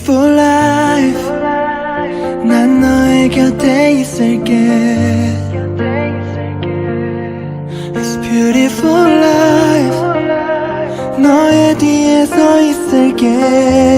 beautiful life 난 너의 곁에 있을게 It's beautiful life 너의 뒤에 서 있을게